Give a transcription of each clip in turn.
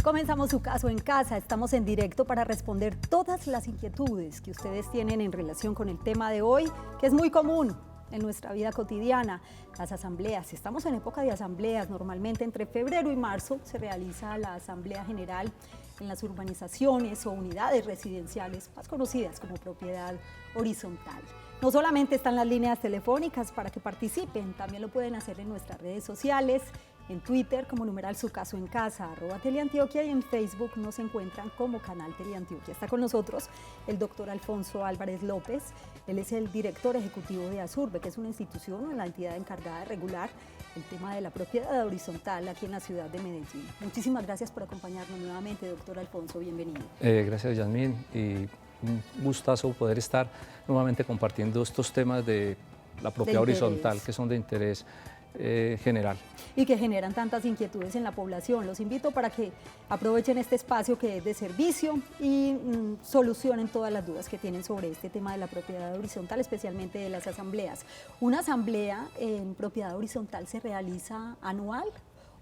Comenzamos Su Caso en Casa. Estamos en directo para responder todas las inquietudes que ustedes tienen en relación con el tema de hoy, que es muy común en nuestra vida cotidiana, las asambleas. Estamos en época de asambleas. Normalmente entre febrero y marzo se realiza la Asamblea General en las urbanizaciones o unidades residenciales más conocidas como propiedad horizontal. No solamente están las líneas telefónicas para que participen, también lo pueden hacer en nuestras redes sociales, en Twitter como numeral Su Caso en Casa, @Teleantioquia, y en Facebook nos encuentran como Canal Teleantioquia. Está con nosotros el doctor Alfonso Álvarez López. Él es el director ejecutivo de ASURBE, que es una institución, la entidad encargada de regular el tema de la propiedad horizontal aquí en la ciudad de Medellín. Muchísimas gracias por acompañarnos nuevamente, doctor Alfonso, bienvenido. Gracias, Yasmín, y un gustazo poder estar nuevamente compartiendo estos temas de la propiedad horizontal, que son de interés general. Y que generan tantas inquietudes en la población. Los invito para que aprovechen este espacio que es de servicio y solucionen todas las dudas que tienen sobre este tema de la propiedad horizontal, especialmente de las asambleas. ¿Una asamblea en propiedad horizontal se realiza anual?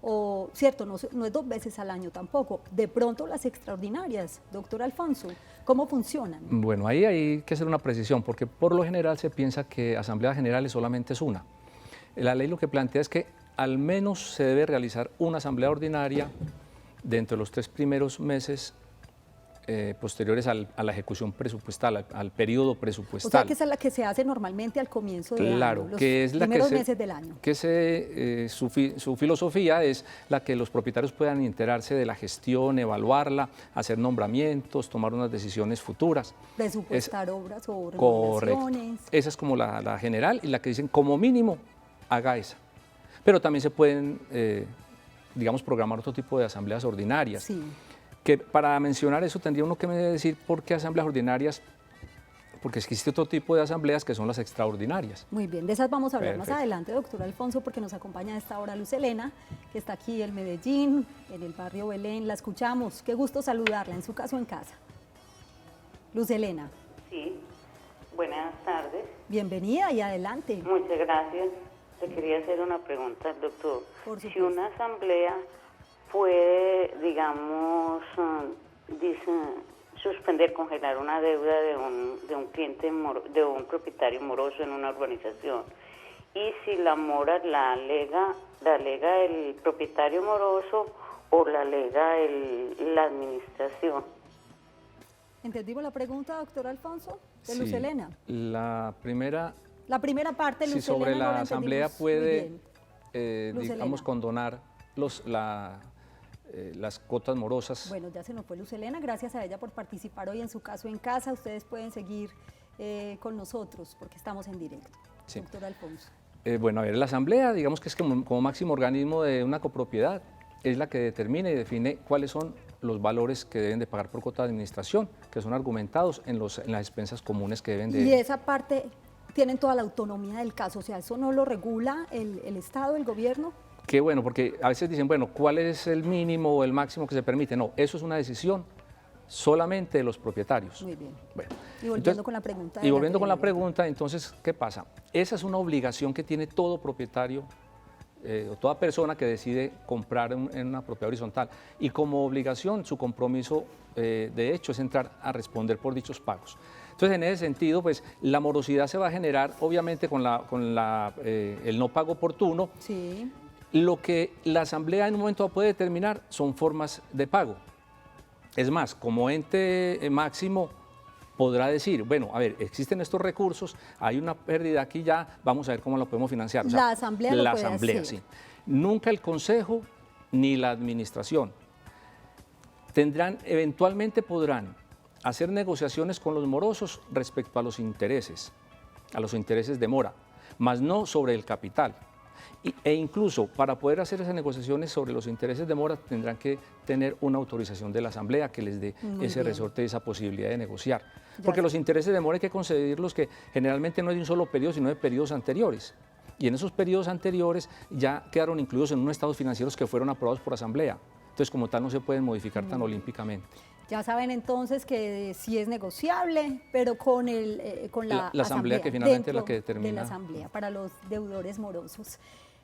O, cierto, no es 2 veces al año tampoco. De pronto las extraordinarias, doctor Alfonso, ¿cómo funcionan? Bueno, ahí hay que hacer una precisión, porque por lo general se piensa que asambleas generales solamente es una. La ley lo que plantea es que al menos se debe realizar una asamblea ordinaria dentro de los 3 primeros meses posteriores a la ejecución presupuestal, al periodo presupuestal. O sea, que esa es la que se hace normalmente al comienzo del claro, año, los que es la primeros meses del año. Su filosofía es la que los propietarios puedan enterarse de la gestión, evaluarla, hacer nombramientos, tomar unas decisiones futuras. Presupuestar obras o remodelaciones. remodelaciones. Esa es como la general, y la que dicen como mínimo haga esa. Pero también se pueden, digamos, programar otro tipo de asambleas ordinarias. Sí. Que para mencionar eso tendría uno que decir por qué asambleas ordinarias, porque existe otro tipo de asambleas que son las extraordinarias. Muy bien, de esas vamos a hablar Perfecto. más adelante, doctor Alfonso, porque nos acompaña a esta hora Luz Helena, que está aquí en Medellín, en el barrio Belén. La escuchamos. Qué gusto saludarla en Su Caso en Casa. Luz Helena. Sí, buenas tardes. Bienvenida y adelante. Muchas gracias. Le quería hacer una pregunta al doctor. Por Si supuesto. una asamblea puede, digamos, suspender, congelar una deuda de un cliente, de un propietario moroso en una urbanización, y si la mora la alega el propietario moroso o la alega la administración. ¿Entendimos la pregunta, doctor Alfonso? De Sí, Luz Helena. La primera parte, Luz si sobre Helena, no la asamblea entendimos muy puede, bien. Luz digamos, Helena. condonar las cuotas morosas. Bueno, ya se nos fue Luz Helena, gracias a ella por participar hoy en Su Caso en Casa. Ustedes pueden seguir con nosotros porque estamos en directo. Sí. Doctor Alfonso. Bueno, a ver, la asamblea, digamos que es como máximo organismo de una copropiedad, es la que determina y define cuáles son los valores que deben de pagar por cuota de administración, que son argumentados en las expensas comunes que deben de... Y esa parte tienen toda la autonomía del caso, o sea, ¿eso no lo regula el Estado, el gobierno? Qué bueno, porque a veces dicen, bueno, ¿cuál es el mínimo o el máximo que se permite? No, eso es una decisión solamente de los propietarios. Muy bien. Bueno, Y volviendo con la pregunta. Y volviendo con la pregunta, entonces, ¿qué pasa? Esa es una obligación que tiene todo propietario o toda persona que decide comprar en una propiedad horizontal. Y como obligación, su compromiso, de hecho, es entrar a responder por dichos pagos. Entonces, en ese sentido, pues, la morosidad se va a generar, obviamente, con el no pago oportuno. Sí. Lo que la asamblea en un momento puede determinar son formas de pago. Es más, como ente máximo podrá decir, bueno, a ver, existen estos recursos, hay una pérdida aquí ya, vamos a ver cómo lo podemos financiar. O sea, la asamblea lo puede hacer. Sí. Nunca el consejo ni la administración eventualmente podrán hacer negociaciones con los morosos respecto a los intereses de mora, mas no sobre el capital. E incluso para poder hacer esas negociaciones sobre los intereses de mora tendrán que tener una autorización de la asamblea que les dé ese resorte, esa posibilidad de negociar. Porque los intereses de mora hay que concederlos, que generalmente no es de un solo periodo, sino de periodos anteriores. Y en esos periodos anteriores ya quedaron incluidos en unos estados financieros que fueron aprobados por asamblea. Entonces, como tal, no se pueden modificar tan olímpicamente. Ya saben entonces que sí es negociable, pero con la asamblea que finalmente es la que determina. De la asamblea para los deudores morosos.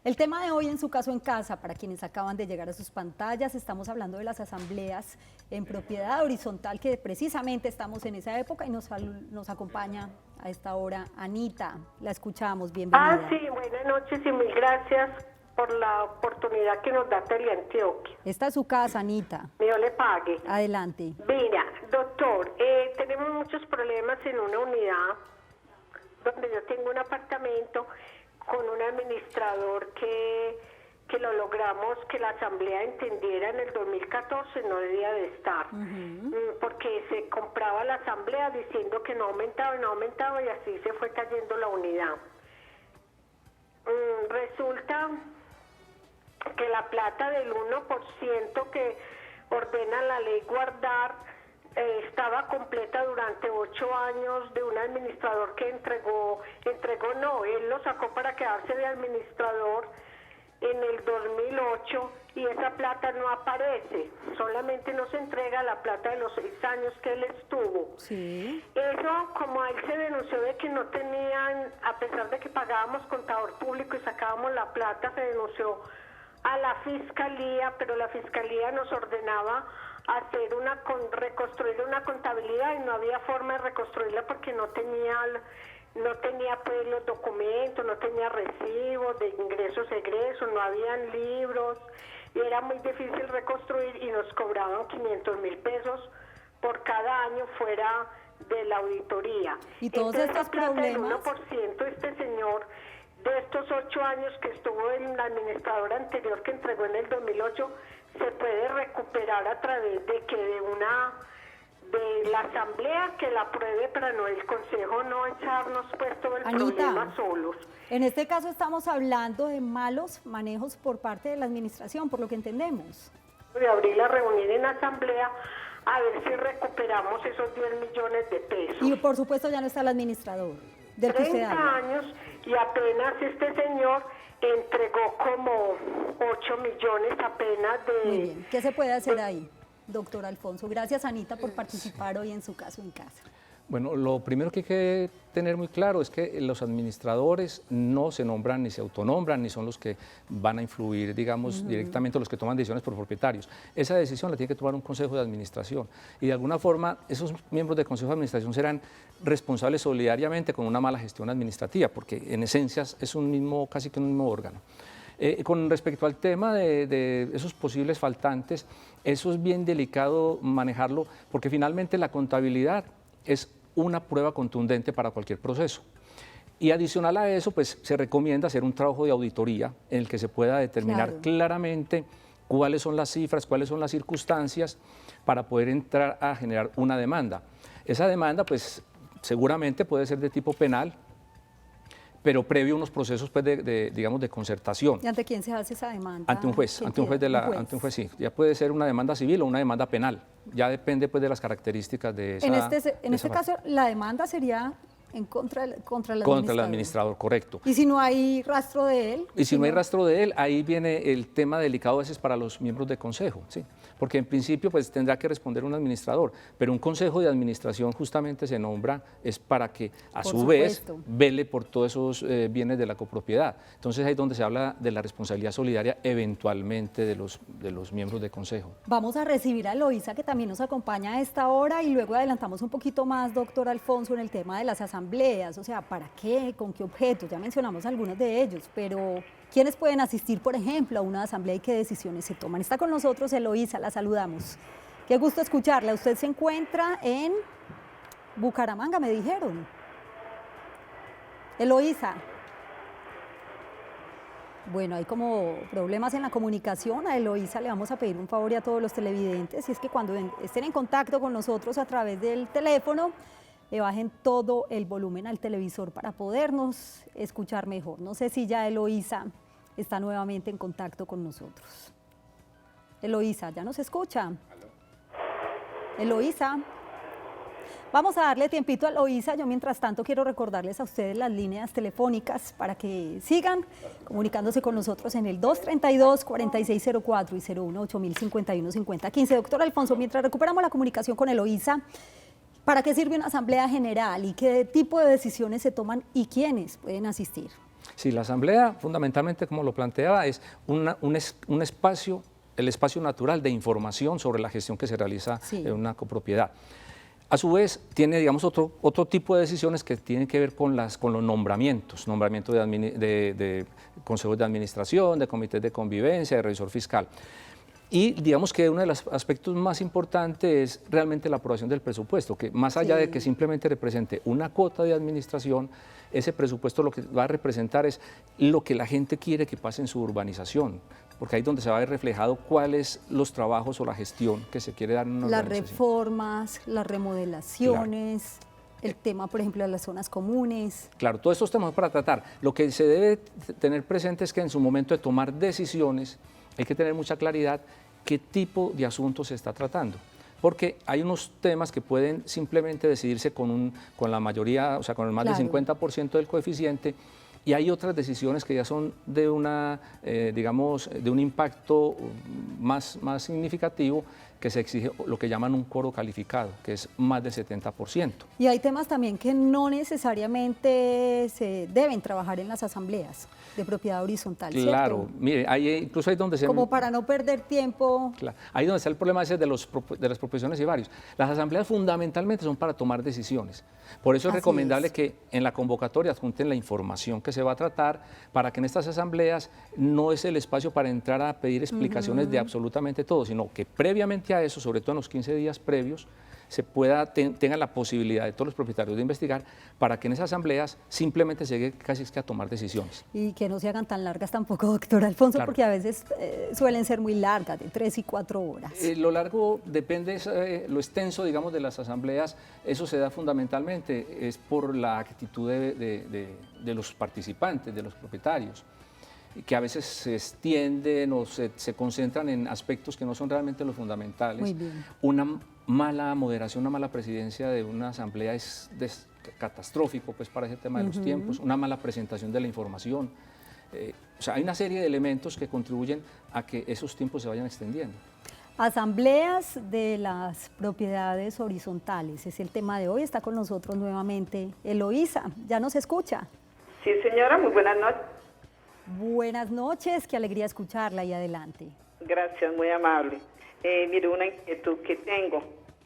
El tema de hoy en Su Caso en Casa, para quienes acaban de llegar a sus pantallas, estamos hablando de las asambleas en propiedad horizontal, que precisamente estamos en esa época y nos acompaña a esta hora Anita. La escuchamos, bienvenida. Sí, buenas noches y mil gracias por la oportunidad que nos da Teleantioquia. Esta es su casa, Anita. Dios le pague. Adelante. Mira, doctor, tenemos muchos problemas en una unidad donde yo tengo un apartamento con un administrador que lo logramos que la asamblea entendiera en el 2014 no debía de estar, porque se compraba la asamblea diciendo que no aumentaba y no aumentaba y así se fue cayendo la unidad. Resulta que la plata del 1% que ordena la ley guardar estaba completa durante 8 años de un administrador que él lo sacó para quedarse de administrador en el 2008 y esa plata no aparece, solamente nos entrega la plata de los 6 años que él estuvo. Sí. Eso, como a él se denunció de que no tenían, a pesar de que pagábamos contador público y sacábamos la plata, se denunció a la fiscalía, pero la fiscalía nos ordenaba reconstruir una contabilidad y no había forma de reconstruirla porque no tenía pues los documentos, no tenía recibos de ingresos, egresos, no habían libros y era muy difícil reconstruir y nos cobraban 500,000 pesos por cada año fuera de la auditoría. Y todos estos problemas. El 1%, este señor de estos 8 años que estuvo en la administradora anterior que entregó en el 2008 se puede recuperar a través de que de la asamblea que la apruebe para no el consejo no echarnos pues todo el problema solos. En este caso estamos hablando de malos manejos por parte de la administración, por lo que entendemos. De abrir la reunión en asamblea a ver si recuperamos esos 10 millones de pesos. Y por supuesto ya no está el administrador del que usted habla. 30 años y apenas este señor entregó como 8 millones apenas de... Muy bien, ¿qué se puede hacer ahí, doctor Alfonso? Gracias, Anita, por participar hoy en Su Caso en Casa. Bueno, lo primero que hay que tener muy claro es que los administradores no se nombran ni se autonombran, ni son los que van a influir, digamos, directamente los que toman decisiones por propietarios. Esa decisión la tiene que tomar un consejo de administración y de alguna forma esos miembros del consejo de administración serán responsables solidariamente con una mala gestión administrativa, porque en esencia es casi que un mismo órgano. Con respecto al tema de esos posibles faltantes, eso es bien delicado manejarlo, porque finalmente la contabilidad es una prueba contundente para cualquier proceso. Y adicional a eso, pues se recomienda hacer un trabajo de auditoría en el que se pueda determinar claramente cuáles son las cifras, cuáles son las circunstancias para poder entrar a generar una demanda. Esa demanda, pues seguramente puede ser de tipo penal, pero previo a unos procesos pues, digamos, de concertación. ¿Y ante quién se hace esa demanda? Ante un juez, ante un juez, sí. Ya puede ser una demanda civil o una demanda penal. Ya depende pues, de las características de esa. En este caso, la demanda sería contra el administrador, correcto. ¿Y si no hay rastro de él? Y si no hay rastro de él, ahí viene el tema delicado a veces para los miembros del consejo, ¿sí? Porque en principio pues tendrá que responder un administrador, pero un consejo de administración justamente se nombra es para que a su vez vele por todos esos bienes de la copropiedad. Entonces ahí es donde se habla de la responsabilidad solidaria eventualmente de los miembros del consejo. Vamos a recibir a Eloísa, que también nos acompaña a esta hora, y luego adelantamos un poquito más, doctor Alfonso, en el tema de las asambleas, o sea, ¿para qué? ¿Con qué objetos? Ya mencionamos algunos de ellos, pero ¿quiénes pueden asistir, por ejemplo, a una asamblea y qué decisiones se toman? Está con nosotros Eloísa, la saludamos. Qué gusto escucharla. Usted se encuentra en Bucaramanga, me dijeron. Eloísa. Bueno, hay como problemas en la comunicación. A Eloísa le vamos a pedir un favor y a todos los televidentes, y es que cuando estén en contacto con nosotros a través del teléfono, le bajen todo el volumen al televisor para podernos escuchar mejor. No sé si ya Eloísa está nuevamente en contacto con nosotros. Eloísa, ¿ya nos escucha? Eloísa. Vamos a darle tiempito a Eloísa. Yo mientras tanto quiero recordarles a ustedes las líneas telefónicas para que sigan comunicándose con nosotros en el 232-4604 y 018-051-5015. Doctor Alfonso, mientras recuperamos la comunicación con Eloísa, ¿para qué sirve una asamblea general y qué tipo de decisiones se toman y quiénes pueden asistir? Sí, la asamblea, fundamentalmente, como lo planteaba, es un espacio, el espacio natural de información sobre la gestión que se realiza en una copropiedad. A su vez, tiene, digamos, otro tipo de decisiones que tienen que ver con los nombramientos de consejos de administración, de comités de convivencia, de revisor fiscal. Y digamos que uno de los aspectos más importantes es realmente la aprobación del presupuesto, que más allá de que simplemente represente una cuota de administración, ese presupuesto lo que va a representar es lo que la gente quiere que pase en su urbanización, porque ahí es donde se va a ver reflejado cuáles los trabajos o la gestión que se quiere dar en una urbanización. Las reformas, las remodelaciones, el tema, por ejemplo, de las zonas comunes. Claro, todos estos temas para tratar. Lo que se debe tener presente es que en su momento de tomar decisiones hay que tener mucha claridad qué tipo de asuntos se está tratando. Porque hay unos temas que pueden simplemente decidirse con la mayoría, o sea, con el más del 50% del coeficiente, y hay otras decisiones que ya son de digamos, de un impacto más significativo, que se exige lo que llaman un quórum calificado, que es más del 70%. Y hay temas también que no necesariamente se deben trabajar en las asambleas de propiedad horizontal, ¿cierto? Claro, mire, incluso hay donde se... Como para no perder tiempo. Claro, ahí donde está el problema ese de las proposiciones y varios. Las asambleas fundamentalmente son para tomar decisiones. Por eso es recomendable que en la convocatoria adjunten la información que se va a tratar, para que en estas asambleas no es el espacio para entrar a pedir explicaciones de absolutamente todo, sino que previamente a eso, sobre todo en los 15 días previos, se tenga la posibilidad de todos los propietarios de investigar, para que en esas asambleas simplemente se llegue casi a tomar decisiones. Y que no se hagan tan largas tampoco, doctor Alfonso, Claro. porque a veces suelen ser muy largas, de 3 y 4 horas. Lo largo depende, lo extenso, digamos, de las asambleas, eso se da fundamentalmente, es por la actitud de los participantes, de los propietarios, que a veces se extienden o se concentran en aspectos que no son realmente los fundamentales. Muy bien. Una mala moderación, una mala presidencia de una asamblea es catastrófico, pues, para ese tema de los tiempos, una mala presentación de la información. O sea, hay una serie de elementos que contribuyen a que esos tiempos se vayan extendiendo. Asambleas de las propiedades horizontales es el tema de hoy. Está con nosotros nuevamente Eloísa. ¿Ya nos escucha? Sí, señora, muy buenas noches. Buenas noches, qué alegría escucharla y adelante. Gracias, muy amable. Mire, una inquietud que tengo.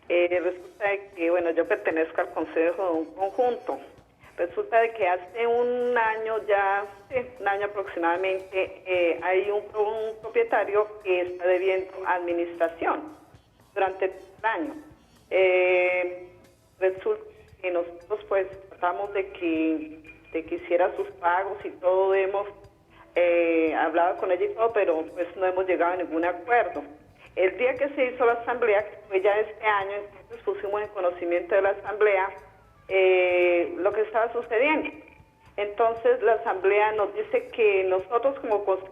Resulta de que, bueno, yo pertenezco al consejo de un conjunto. Resulta de que hace un año ya, un año aproximadamente, hay un propietario que está debiendo administración durante el año. Resulta que nosotros pues tratamos de que hiciera sus pagos y todo, hemos hablado con ella y todo, pero pues no hemos llegado a ningún acuerdo. El día que se hizo la asamblea, que fue ya este año, entonces pusimos en conocimiento de la asamblea lo que estaba sucediendo. Entonces la asamblea nos dice que nosotros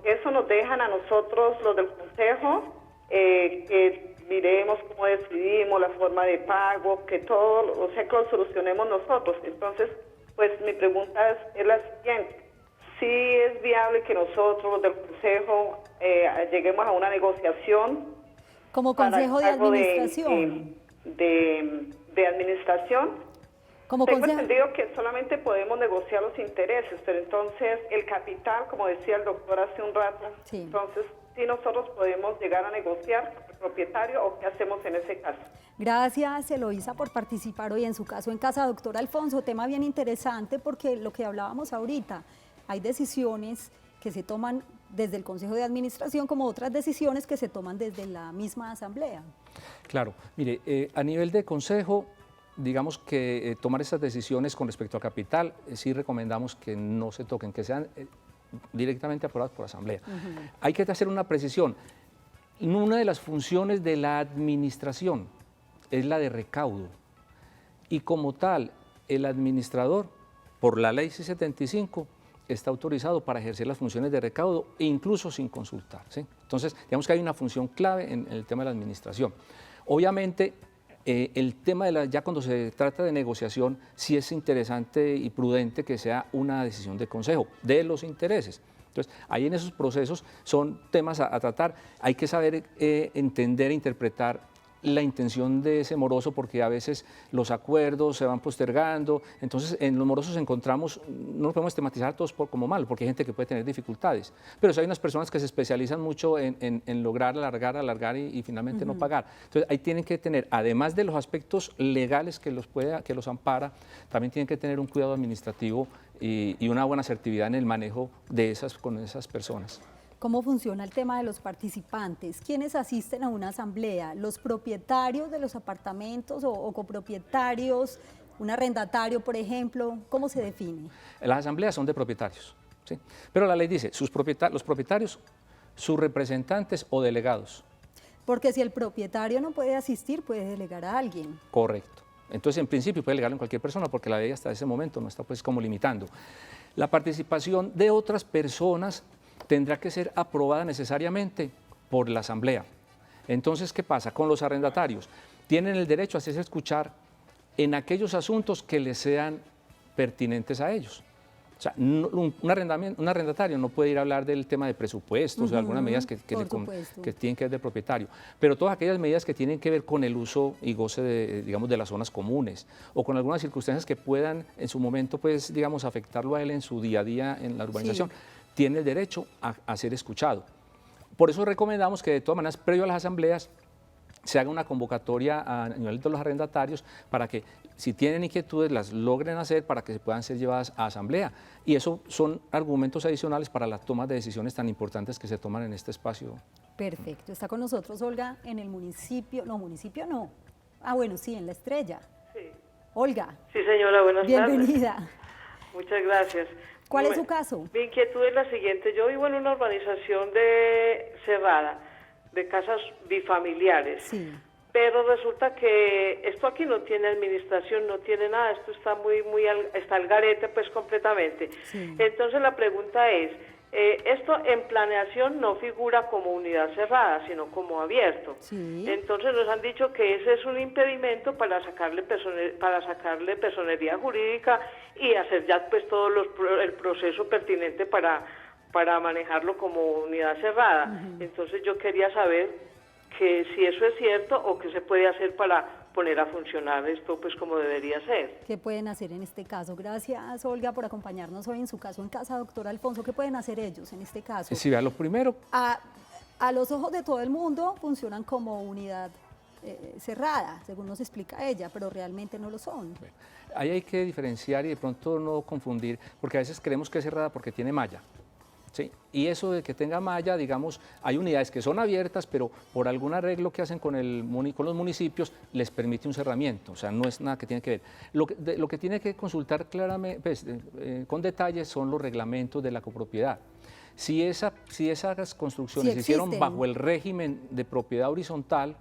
eso nos dejan a nosotros los del consejo, que miremos cómo decidimos la forma de pago, que todo, o sea, que lo solucionemos nosotros. Entonces, pues mi pregunta es la siguiente: ¿sí es viable que nosotros los del consejo lleguemos a una negociación como consejo de administración? De administración. Como Tengo consejo... entendido que solamente podemos negociar los intereses, pero entonces el capital, como decía el doctor hace un rato, Sí. entonces sí nosotros podemos llegar a negociar con el propietario, ¿o qué hacemos en ese caso? Gracias, Eloísa, por participar hoy en su caso en casa. Doctor Alfonso, tema bien interesante, porque lo que hablábamos ahorita, hay decisiones que se toman desde el Consejo de Administración, como otras decisiones que se toman desde la misma asamblea. Claro, mire, a nivel de consejo, digamos que tomar esas decisiones con respecto al capital, sí recomendamos que no se toquen, que sean directamente aprobadas por asamblea. Hay que hacer una precisión. Una de las funciones de la administración es la de recaudo, y como tal, el administrador, por la ley 675, está autorizado para ejercer las funciones de recaudo, e incluso sin consultar, ¿sí? Entonces, digamos que hay una función clave en el tema de la administración. Obviamente, el tema ya cuando se trata de negociación, sí es interesante y prudente que sea una decisión de consejo, de los intereses. Entonces, ahí en esos procesos son temas a tratar. Hay que saber entender e interpretar la intención de ese moroso, porque a veces los acuerdos se van postergando. Entonces, en los morosos encontramos, no podemos estigmatizar a todos como malos, porque hay gente que puede tener dificultades. Pero hay unas personas que se especializan mucho en lograr alargar y finalmente no pagar. Entonces, ahí tienen que tener, además de los aspectos legales que los ampara, también tienen que tener un cuidado administrativo y una buena asertividad en el manejo con esas personas. ¿Cómo funciona el tema de los participantes? ¿Quiénes asisten a una asamblea? ¿Los propietarios de los apartamentos o copropietarios? ¿Un arrendatario, por ejemplo? ¿Cómo se define? Las asambleas son de propietarios, ¿sí? Pero la ley dice, los propietarios, sus representantes o delegados. Porque si el propietario no puede asistir, puede delegar a alguien. Correcto. Entonces, en principio, puede delegarlo en cualquier persona, porque la ley hasta ese momento no está pues como limitando. La participación de otras personas tendrá que ser aprobada necesariamente por la asamblea. Entonces, ¿qué pasa? Con los arrendatarios, tienen el derecho a hacerse escuchar en aquellos asuntos que les sean pertinentes a ellos. O sea, un arrendatario no puede ir a hablar del tema de presupuestos o de algunas medidas que tienen que ver del propietario, pero todas aquellas medidas que tienen que ver con el uso y goce de las zonas comunes o con algunas circunstancias que puedan en su momento, pues, digamos, afectarlo a él en su día a día en la urbanización, tiene el derecho a ser escuchado. Por eso recomendamos que de todas maneras, previo a las asambleas, se haga una convocatoria a nivel de los arrendatarios para que, si tienen inquietudes, las logren hacer para que se puedan ser llevadas a asamblea. Y eso son argumentos adicionales para la toma de decisiones tan importantes que se toman en este espacio. Perfecto. Está con nosotros Olga en el municipio, no. Ah, bueno, sí, en La Estrella. Sí. Olga. Sí, señora, buenas tardes. Bienvenida. Muchas gracias. ¿Cuál es su caso? Mi inquietud es la siguiente. Yo vivo en una urbanización cerrada, de casas bifamiliares. Sí. Pero resulta que esto aquí no tiene administración, no tiene nada, esto está está al garete pues completamente. Sí. Entonces la pregunta es, esto en planeación no figura como unidad cerrada, sino como abierto. Sí. Entonces nos han dicho que ese es un impedimento para sacarle personería jurídica y hacer ya pues todo el proceso pertinente para manejarlo como unidad cerrada. Entonces yo quería saber que si eso es cierto o qué se puede hacer para poner a funcionar esto pues como debería ser. ¿Qué pueden hacer en este caso? Gracias, Olga, por acompañarnos hoy en su caso en casa, doctor Alfonso. ¿Qué pueden hacer ellos en este caso? Sí, vea, lo primero... A los ojos de todo el mundo funcionan como unidad cerrada, según nos explica ella, pero realmente no lo son. Bueno, ahí hay que diferenciar y de pronto no confundir, porque a veces creemos que es cerrada porque tiene malla. ¿Sí? Y eso de que tenga malla, digamos, hay unidades que son abiertas, pero por algún arreglo que hacen con los municipios les permite un cerramiento, o sea, no es nada que tiene que ver. Lo que tiene que consultar claramente, pues, con detalles son los reglamentos de la copropiedad. Si esas construcciones se hicieron bajo el régimen de propiedad horizontal,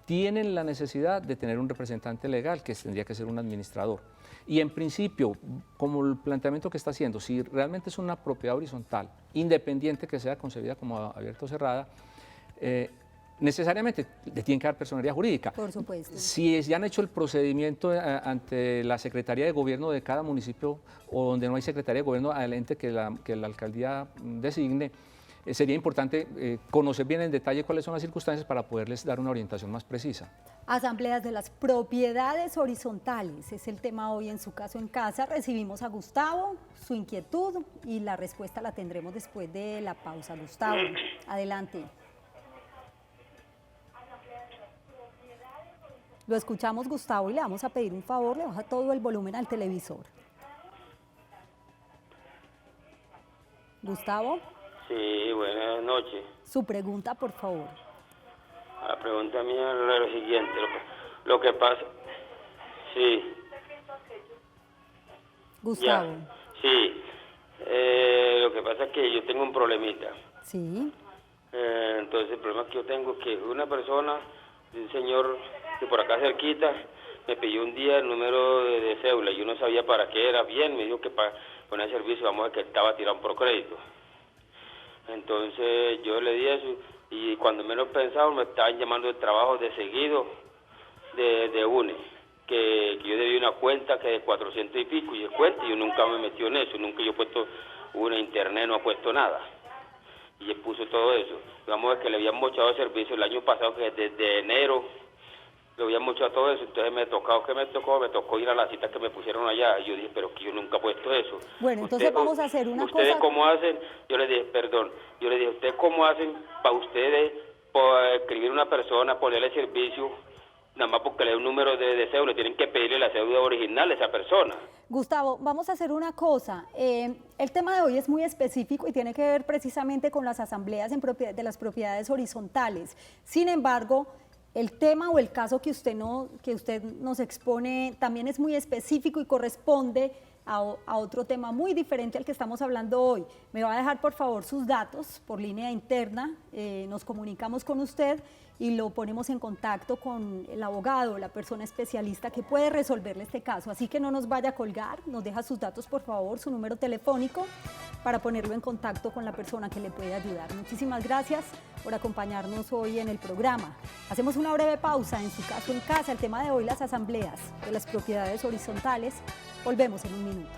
tienen la necesidad de tener un representante legal, que tendría que ser un administrador. Y en principio, como el planteamiento que está haciendo, si realmente es una propiedad horizontal, independiente que sea concebida como abierta o cerrada, necesariamente le tienen que dar personería jurídica. Por supuesto. Si ya han hecho el procedimiento ante la Secretaría de Gobierno de cada municipio o donde no hay Secretaría de Gobierno, al ente que la alcaldía designe, sería importante conocer bien en detalle cuáles son las circunstancias para poderles dar una orientación más precisa. Asambleas de las propiedades horizontales es el tema hoy en Su Caso en Casa. Recibimos a Gustavo, su inquietud, y la respuesta la tendremos después de la pausa. Gustavo, adelante. Lo escuchamos, Gustavo, y le vamos a pedir un favor, le baja todo el volumen al televisor. Gustavo. Sí, buenas noches. Su pregunta, por favor. La pregunta mía es lo siguiente, lo que pasa... Sí. Gustavo. Ya, sí. Lo que pasa es que yo tengo un problemita. Sí. Entonces el problema que yo tengo es que una persona, un señor que por acá cerquita, me pidió un día el número de cédula. Yo no sabía para qué era bien, me dijo que para poner servicio, vamos a ver que estaba tirado por crédito. Entonces yo le di eso y cuando menos pensaba me estaban llamando de trabajo de seguido de UNE, que yo debía una cuenta que de 400 y pico y el cuenta y yo nunca me metí en eso, nunca yo he puesto UNE, internet, no he puesto nada. Y él puso todo eso. Vamos a ver que le habían mochado servicio el año pasado, que desde enero le oía mucho a todo eso, entonces me tocó ir a la cita que me pusieron allá, y yo dije, pero que yo nunca he puesto eso. Bueno, entonces vamos a hacer una ¿Ustedes cosa. cómo hacen? Yo le dije, ¿ustedes cómo hacen para ustedes escribir una persona, ponerle servicio, nada más porque le da un número de cédula, tienen que pedirle la cédula original a esa persona? Gustavo, vamos a hacer una cosa. El tema de hoy es muy específico y tiene que ver precisamente con las asambleas de las propiedades horizontales. Sin embargo, el tema o el caso que usted nos expone también es muy específico y corresponde a otro tema muy diferente al que estamos hablando hoy. Me va a dejar, por favor, sus datos por línea interna. Nos comunicamos con usted y lo ponemos en contacto con el abogado, la persona especialista que puede resolverle este caso. Así que no nos vaya a colgar, nos deja sus datos, por favor, su número telefónico para ponerlo en contacto con la persona que le puede ayudar. Muchísimas gracias por acompañarnos hoy en el programa. Hacemos una breve pausa en Su Caso en Casa. El tema de hoy, las asambleas de las propiedades horizontales. Volvemos en un minuto.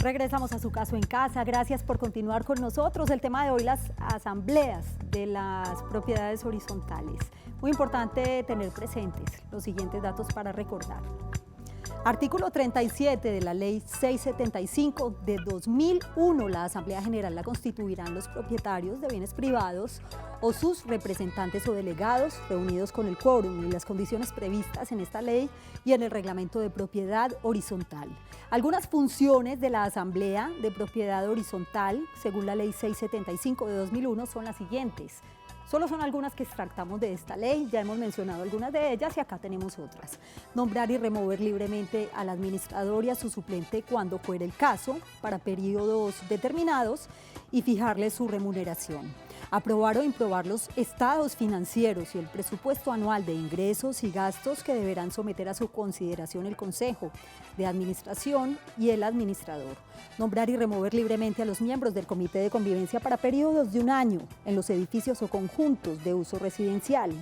Regresamos a Su Caso en Casa. Gracias por continuar con nosotros. El tema de hoy, las asambleas de las propiedades horizontales. Muy importante tener presentes los siguientes datos para recordar. Artículo 37 de la Ley 675 de 2001, la Asamblea General la constituirán los propietarios de bienes privados o sus representantes o delegados reunidos con el quórum y las condiciones previstas en esta ley y en el reglamento de propiedad horizontal. Algunas funciones de la Asamblea de Propiedad Horizontal, según la Ley 675 de 2001, son las siguientes. Solo son algunas que extractamos de esta ley, ya hemos mencionado algunas de ellas y acá tenemos otras. Nombrar y remover libremente al administrador y a su suplente cuando fuera el caso, para periodos determinados, y fijarle su remuneración. Aprobar o improbar los estados financieros y el presupuesto anual de ingresos y gastos que deberán someter a su consideración el Consejo de Administración y el administrador. Nombrar y remover libremente a los miembros del Comité de Convivencia para periodos de 1 año en los edificios o conjuntos de uso residencial.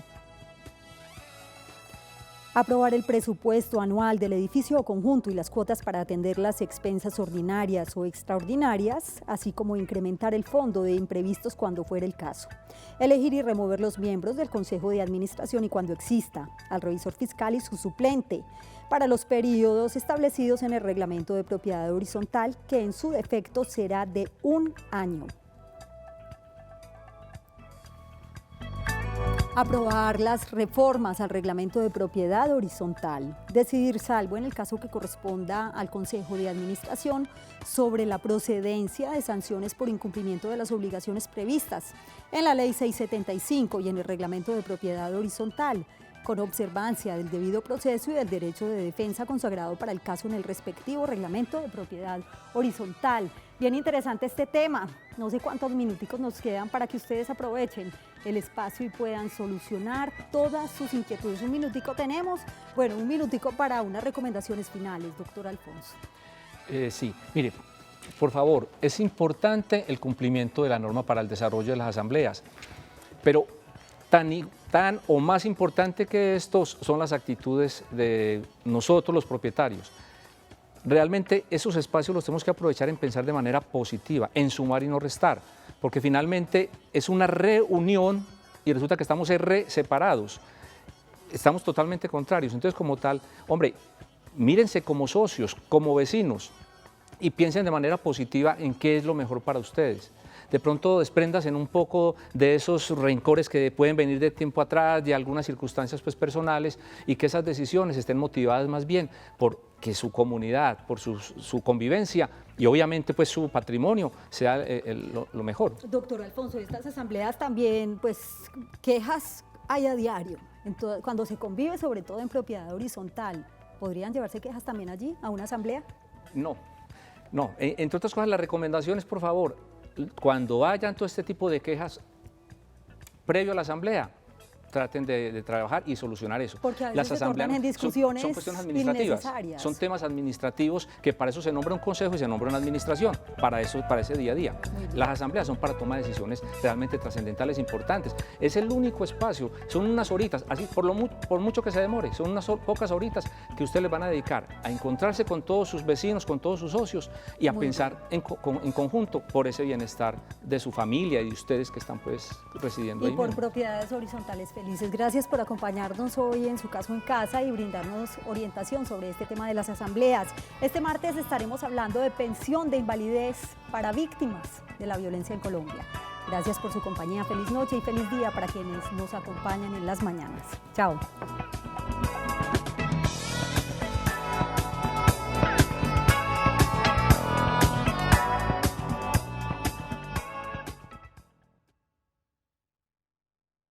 Aprobar el presupuesto anual del edificio o conjunto y las cuotas para atender las expensas ordinarias o extraordinarias, así como incrementar el fondo de imprevistos cuando fuera el caso. Elegir y remover los miembros del Consejo de Administración y cuando exista, al revisor fiscal y su suplente, para los periodos establecidos en el Reglamento de Propiedad Horizontal, que en su defecto será de 1 año. Aprobar las reformas al reglamento de propiedad horizontal. Decidir, salvo en el caso que corresponda al Consejo de Administración, sobre la procedencia de sanciones por incumplimiento de las obligaciones previstas en la Ley 675 y en el reglamento de propiedad horizontal, con observancia del debido proceso y del derecho de defensa consagrado para el caso en el respectivo reglamento de propiedad horizontal. Bien interesante este tema. No sé cuántos minuticos nos quedan para que ustedes aprovechen el espacio y puedan solucionar todas sus inquietudes. Un minutico tenemos, bueno, un minutico para unas recomendaciones finales, doctor Alfonso. Sí, mire, por favor, es importante el cumplimiento de la norma para el desarrollo de las asambleas, pero tan o más importante que estos son las actitudes de nosotros los propietarios. Realmente esos espacios los tenemos que aprovechar en pensar de manera positiva, en sumar y no restar, porque finalmente es una reunión y resulta que estamos separados, estamos totalmente contrarios. Entonces, como tal, hombre, mírense como socios, como vecinos y piensen de manera positiva en qué es lo mejor para ustedes. De pronto despréndase un poco de esos rencores que pueden venir de tiempo atrás, de algunas circunstancias pues, personales, y que esas decisiones estén motivadas más bien por que su comunidad, por su convivencia y obviamente pues su patrimonio sea lo mejor. Doctor Alfonso, estas asambleas también, pues quejas hay a diario, cuando se convive sobre todo en propiedad horizontal, ¿podrían llevarse quejas también allí, a una asamblea? No, entre otras cosas las recomendaciones, por favor, cuando hayan todo este tipo de quejas, previo a la asamblea, traten de trabajar y solucionar eso. Porque a veces se tornan en discusiones son cuestiones administrativas, innecesarias. son temas administrativos que para eso se nombra un consejo y se nombra una administración, para ese día a día. Las asambleas son para tomar decisiones realmente trascendentales, importantes. Es el único espacio, son unas horitas, así por mucho que se demore, son unas pocas horitas que ustedes les van a dedicar a encontrarse con todos sus vecinos, con todos sus socios y a pensar en conjunto por ese bienestar de su familia y de ustedes que están pues residiendo ahí y por mismo. Propiedades Horizontales Felices. Gracias por acompañarnos hoy en Su Caso en Casa y brindarnos orientación sobre este tema de las asambleas. Este martes estaremos hablando de pensión de invalidez para víctimas de la violencia en Colombia. Gracias por su compañía, feliz noche y feliz día para quienes nos acompañan en las mañanas. Chao.